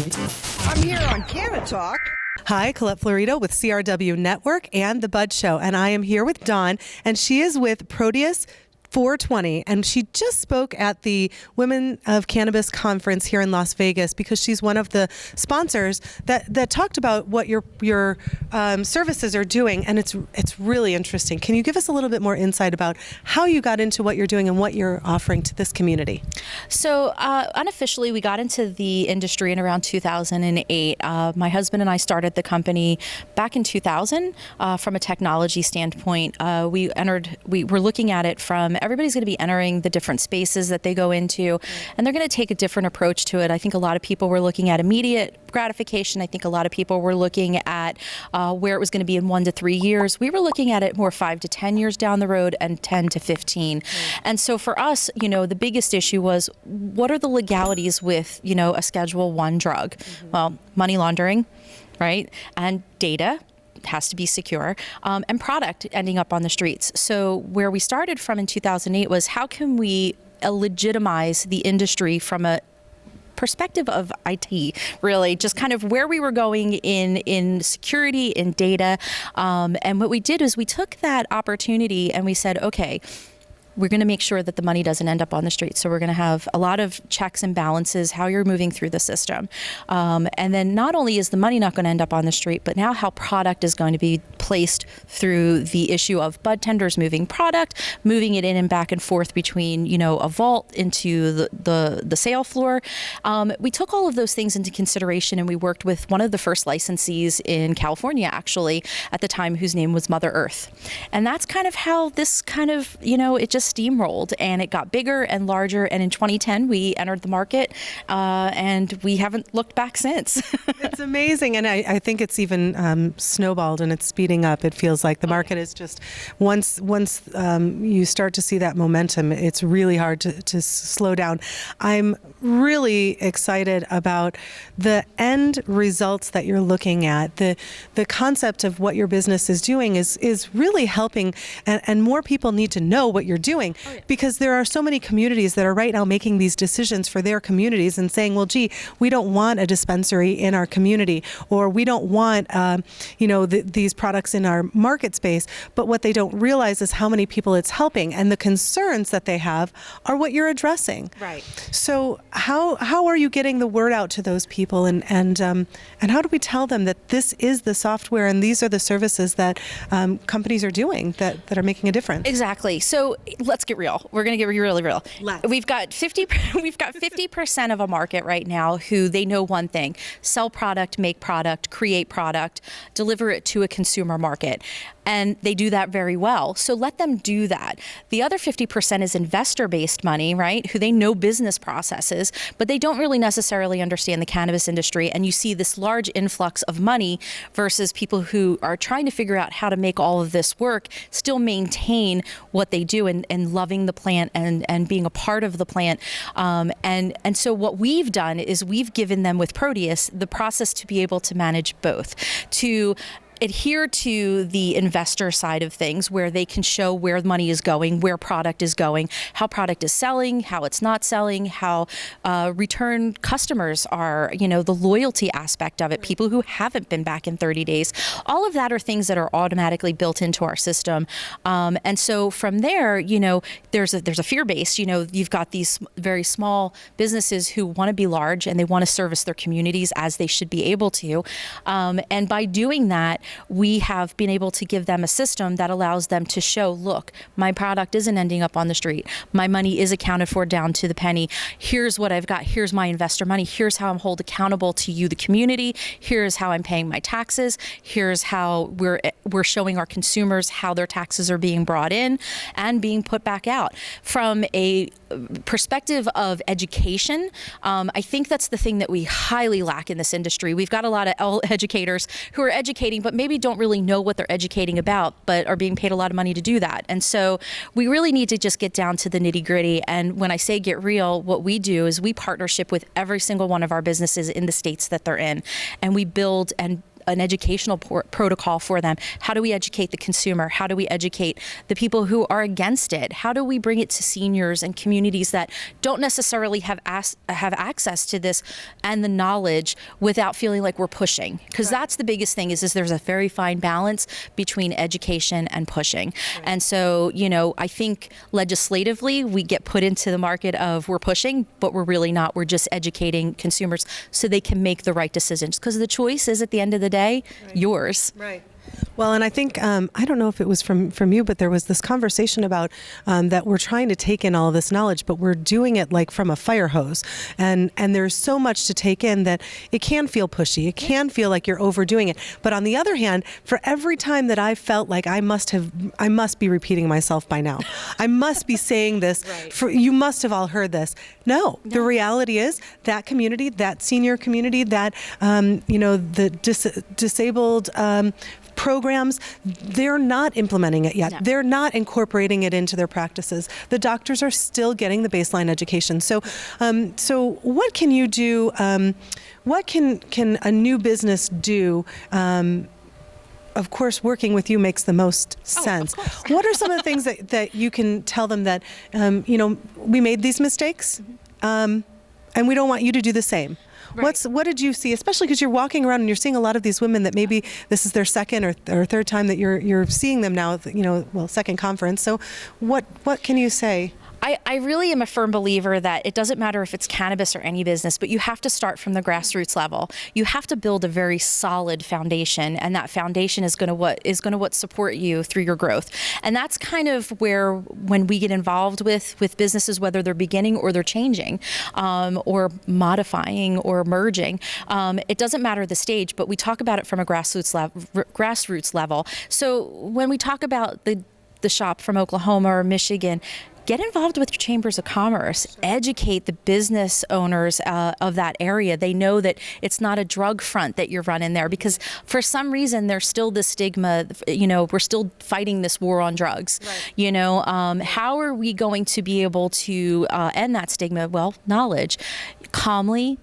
I'm here on CannaTalk. Hi, Colette Florido with CRW Network and The Bud Show, and I am here with Dawn, and she is with Proteus 420, and she just spoke at the Women of Cannabis conference here in Las Vegas because she's one of the sponsors that talked about what your services are doing, and it's really interesting. Can you give us a little bit more insight about how you got into what you're doing and what you're offering to this community? So unofficially, we got into the industry in around 2008. My husband and I started the company back in 2000 from a technology standpoint. We were looking at it from everybody's going to be entering the different spaces that they go into, and they're going to take a different approach to it. I think a lot of people were looking at immediate gratification. I think a lot of people were looking at where it was going to be in 1 to 3 years. We were looking at it more 5 to 10 years down the road and 10 to 15. And so for us, the biggest issue was, what are the legalities with, a Schedule I drug? Well, money laundering, right? And data has to be secure, and product ending up on the streets. So where we started from in 2008 was, how can we legitimize the industry from a perspective of IT, really, just kind of where we were going in security, in data. And what we did is we took that opportunity and we said, okay, we're going to make sure that the money doesn't end up on the street. So we're going to have a lot of checks and balances, how you're moving through the system. And then not only is the money not going to end up on the street, but now how product is going to be placed through the issue of bud tenders moving product, moving it in and back and forth between, a vault into the sale floor. We took all of those things into consideration, and we worked with one of the first licensees in California, actually, at the time, whose name was Mother Earth. And that's kind of how this kind of, it just steamrolled, and it got bigger and larger. And in 2010, we entered the market, and we haven't looked back since. It's amazing. And I think it's even snowballed, and it's speeding up. It feels like the market is just, once you start to see that momentum, it's really hard to slow down. I'm really excited about the end results that you're looking at. The concept of what your business is doing is really helping, and more people need to know what you're doing, because there are so many communities that are right now making these decisions for their communities and saying, well, gee, we don't want a dispensary in our community, or we don't want these products in our market space. But what they don't realize is how many people it's helping, and the concerns that they have are what you're addressing. Right. So how are you getting the word out to those people, and how do we tell them that this is the software and these are the services that companies are doing that are making a difference? Exactly. So let's get real. We're going to get really real. We've got 50% of a market right now who they know one thing: sell product, make product, create product, deliver it to a consumer market. And they do that very well. So let them do that. The other 50% is investor-based money, right? Who they know business processes, but they don't really necessarily understand the cannabis industry. And you see this large influx of money versus people who are trying to figure out how to make all of this work, still maintain what they do, and loving the plant and being a part of the plant. And so what we've done is we've given them, with Proteus, the process to be able to manage both, to adhere to the investor side of things, where they can show where money is going, where product is going, how product is selling, how it's not selling, how return customers are, the loyalty aspect of it, people who haven't been back in 30 days. All of that are things that are automatically built into our system. And so from there, there's a fear base. You've got these very small businesses who want to be large, and they want to service their communities as they should be able to. And by doing that, we have been able to give them a system that allows them to show, look, my product isn't ending up on the street. My money is accounted for down to the penny. Here's what I've got. Here's my investor money. Here's how I'm held accountable to you, the community. Here's how I'm paying my taxes. Here's how we're showing our consumers how their taxes are being brought in and being put back out. From a perspective of education, I think that's the thing that we highly lack in this industry. We've got a lot of educators who are educating, but maybe don't really know what they're educating about, but are being paid a lot of money to do that. And so we really need to just get down to the nitty gritty. And when I say get real, what we do is we partnership with every single one of our businesses in the states that they're in, and we build and an educational protocol for them. How do we educate the consumer? How do we educate the people who are against it? How do we bring it to seniors and communities that don't necessarily have access to this and the knowledge without feeling like we're pushing? Because that's the biggest thing is there's a very fine balance between education and pushing. And so, I think legislatively we get put into the market of we're pushing, but we're really not. We're just educating consumers so they can make the right decisions, because the choice is at the end of the day yours. Right. Well, and I think, I don't know if it was from you, but there was this conversation about that we're trying to take in all of this knowledge, but we're doing it like from a fire hose. And there's so much to take in that it can feel pushy. It can feel like you're overdoing it. But on the other hand, for every time that I felt like I must be repeating myself by now. I must be saying this. You must have all heard this. No, the reality is that community, that senior community, that, the disabled programs, they're not implementing it yet. No. They're not incorporating it into their practices. The doctors are still getting the baseline education. So, what can you do? What can a new business do? Of course, working with you makes the most sense. What are some of the things that you can tell them that, we made these mistakes, and we don't want you to do the same? Right. What did you see, especially because you're walking around and you're seeing a lot of these women that maybe this is their second or third time that you're seeing them now, second conference. So what can you say? I really am a firm believer that it doesn't matter if it's cannabis or any business, but you have to start from the grassroots level. You have to build a very solid foundation, and that foundation is going to support you through your growth. And that's kind of where, when we get involved with businesses, whether they're beginning or they're changing, or modifying or merging, it doesn't matter the stage, but we talk about it from a grassroots level. So when we talk about the shop from Oklahoma or Michigan, get involved with your chambers of commerce. Educate the business owners of that area. They know that it's not a drug front that you're running there, because for some reason there's still the stigma. We're still fighting this war on drugs. Right. How are we going to be able to end that stigma? Well, knowledge, calmly,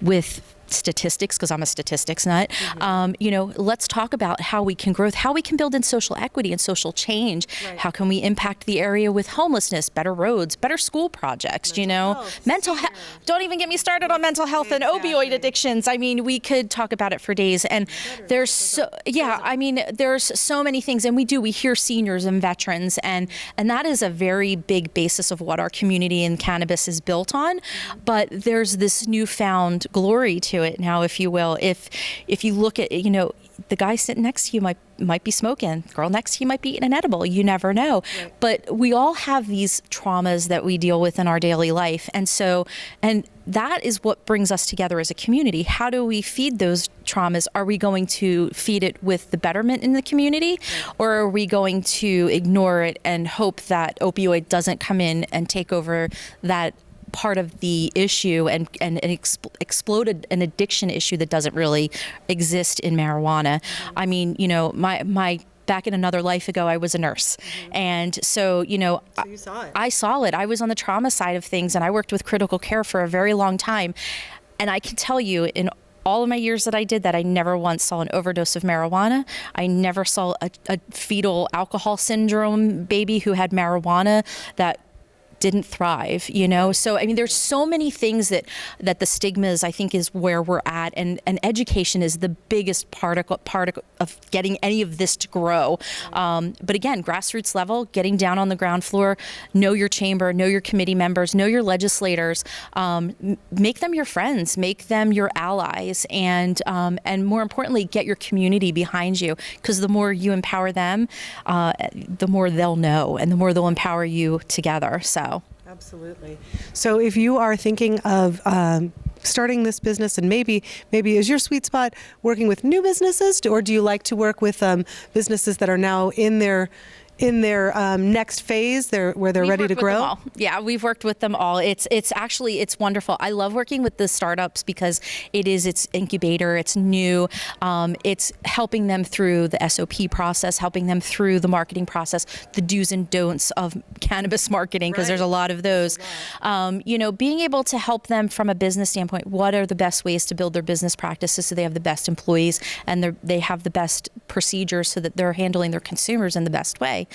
with statistics, because I'm a statistics nut. Let's talk about how we can grow, how we can build in social equity and social change. Right. How can we impact the area with homelessness, better roads, better school projects, mental health. Don't even get me started on mental health and opioid addictions. I mean, we could talk about it for days. And there's there's so many things. And we hear seniors and veterans, and that is a very big basis of what our community in cannabis is built on. But there's this newfound glory to it now, if you will. If you look at, the guy sitting next to you might be smoking, the girl next to you might be eating an edible. You never know. Right. But we all have these traumas that we deal with in our daily life. And that is what brings us together as a community. How do we feed those traumas? Are we going to feed it with the betterment in the community? Right. Or are we going to ignore it and hope that opioid doesn't come in and take over that part of the issue and exploded an addiction issue that doesn't really exist in marijuana? Mm-hmm. I mean, my back in another life ago, I was a nurse. Mm-hmm. And so, you saw it. I saw it. I was on the trauma side of things, and I worked with critical care for a very long time. And I can tell you, in all of my years that I did that, I never once saw an overdose of marijuana. I never saw a fetal alcohol syndrome baby who had marijuana that didn't thrive, So, I mean, there's so many things that the stigmas, I think, is where we're at. And education is the biggest part of getting any of this to grow. But again, grassroots level, getting down on the ground floor, know your chamber, know your committee members, know your legislators, make them your friends, make them your allies, and more importantly, get your community behind you, because the more you empower them, the more they'll know, and the more they'll empower you together. So. Absolutely. So if you are thinking of starting this business, and maybe is your sweet spot working with new businesses, or do you like to work with businesses that are now in their in their next phase, where they're ready to grow? Yeah, we've worked with them all. It's wonderful. I love working with the startups because it's incubator, it's new, it's helping them through the SOP process, helping them through the marketing process, the do's and don'ts of cannabis marketing, because there's a lot of those. Being able to help them from a business standpoint, what are the best ways to build their business practices so they have the best employees and they have the best procedures so that they're handling their consumers in the best way.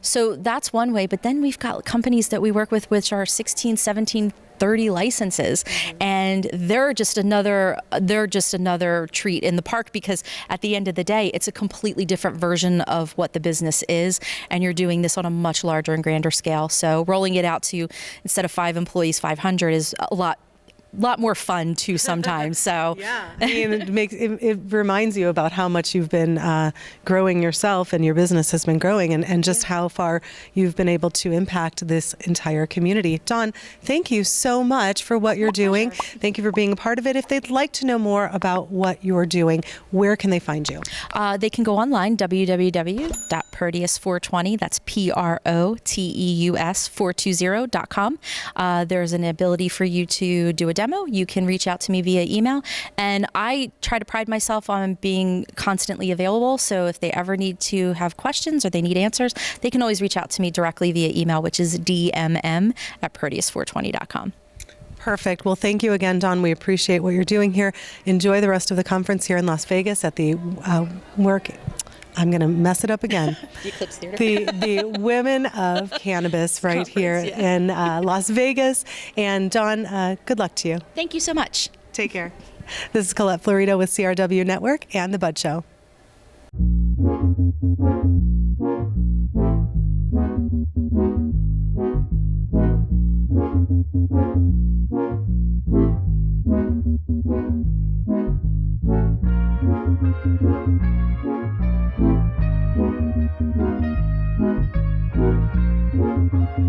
So that's one way, but then we've got companies that we work with which are 16, 17, 30 licenses, and they're just another treat in the park, because at the end of the day, it's a completely different version of what the business is, and you're doing this on a much larger and grander scale. So rolling it out to, instead of 5 employees, 500 is a lot more fun too sometimes. So yeah, I mean, it reminds you about how much you've been growing yourself, and your business has been growing, and just how far you've been able to impact this entire community. Dawn, thank you so much for what you're doing. Thank you for being a part of it. If they'd like to know more about what you're doing, where can they find you? They can go online, www.proteus420, that's PROTEUS420.com. There's an ability for you to do a demo. You can reach out to me via email, and I try to pride myself on being constantly available. So if they ever need to have questions or they need answers, they can always reach out to me directly via email, which is dmm@proteus420.com. Perfect. Well, thank you again, Dawn. We appreciate what you're doing here. Enjoy the rest of the conference here in Las Vegas at the I'm going to mess it up again. The Eclipse Theater. The Women of Cannabis right here in Las Vegas. And Dawn, good luck to you. Thank you so much. Take care. This is Colette Florido with CRW Network and The Bud Show.